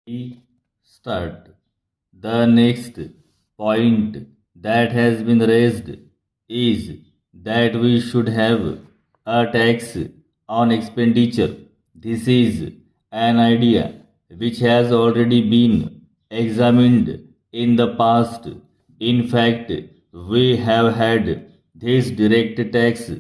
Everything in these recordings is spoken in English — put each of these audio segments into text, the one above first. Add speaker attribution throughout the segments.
Speaker 1: We start. The next point that has been raised is that we should have a tax on expenditure. This is an idea which has already been examined in the past. In fact, we have had this direct tax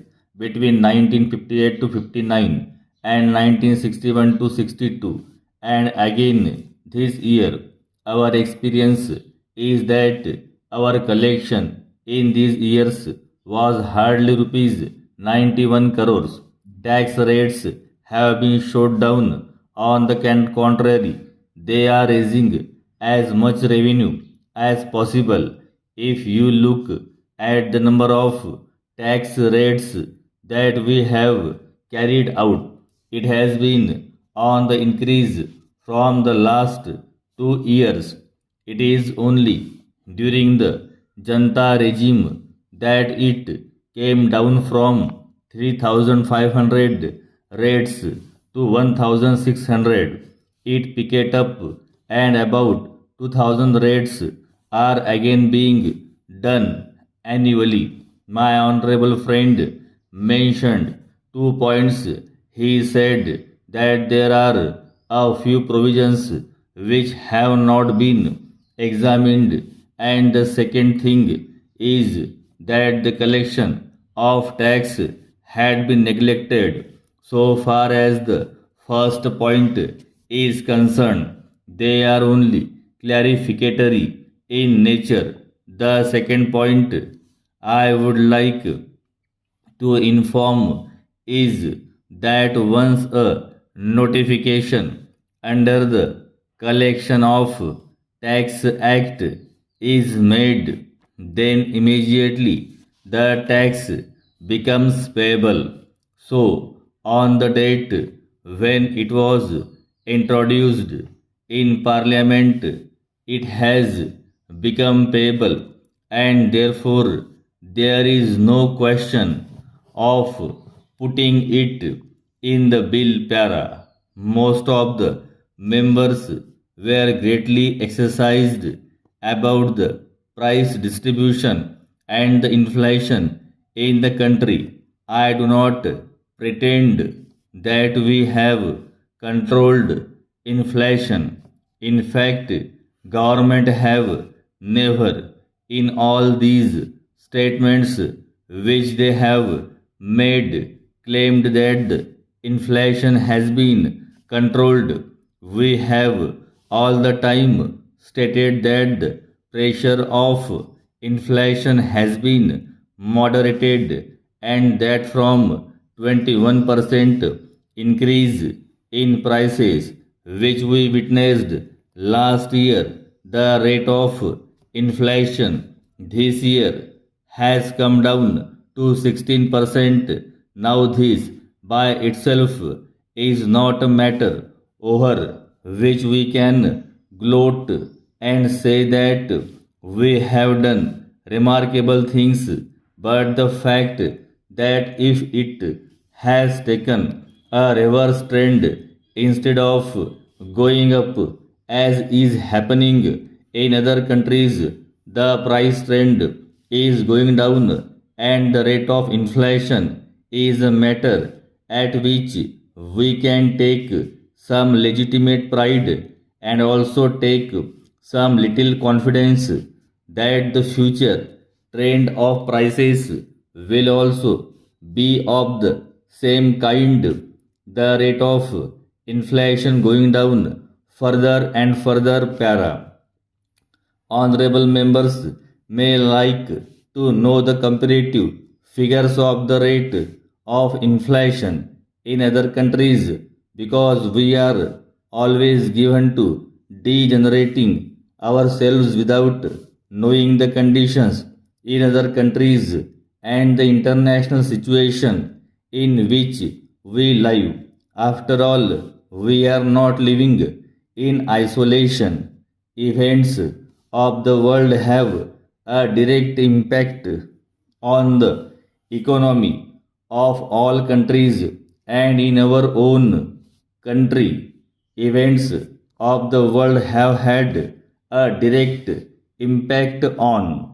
Speaker 1: between 1958 to 59 and 1961 to 62, and again this year. Our experience is that our collection in these years was hardly rupees 91 crores. Tax rates have been shot down. On the contrary, they are raising as much revenue as possible. If you look at the number of tax rates that we have carried out, it has been on the increase from the last 2 years. It is only during the Janta regime that it came down from 3,500 rates to 1,600. It picked up and about 2,000 rates are again being done annually. My honorable friend mentioned 2 points. He said that there are a few provisions which have not been examined, and the second thing is that the collection of tax had been neglected. So far as the first point is concerned, they are only clarificatory in nature. The second point I would like to inform is that once a notification under the Collection of Tax Act is made, then immediately the tax becomes payable. So, on the date when it was introduced in Parliament, it has become payable, and therefore there is no question of putting it in the bill para. Most of the members were greatly exercised about the price distribution and the inflation in the country. I do not pretend that we have controlled inflation. In fact, government have never in all these statements which they have made claimed that the inflation has been controlled. We have all the time stated that the pressure of inflation has been moderated, and that from 21% increase in prices which we witnessed last year, the rate of inflation this year has come down to 16%. Now, this by itself is not a matter over which we can gloat and say that we have done remarkable things, but the fact that if it has taken a reverse trend instead of going up as is happening in other countries, the price trend is going down, and the rate of inflation is a matter at which we can take some legitimate pride and also take some little confidence that the future trend of prices will also be of the same kind, the rate of inflation going down further and further para. Honorable members may like to know the comparative figures of the rate of inflation in other countries, because we are always given to degenerating ourselves without knowing the conditions in other countries and the international situation in which we live. After all, we are not living in isolation. Events of the world have a direct impact on the economy of all countries, and in our own country, events of the world have had a direct impact on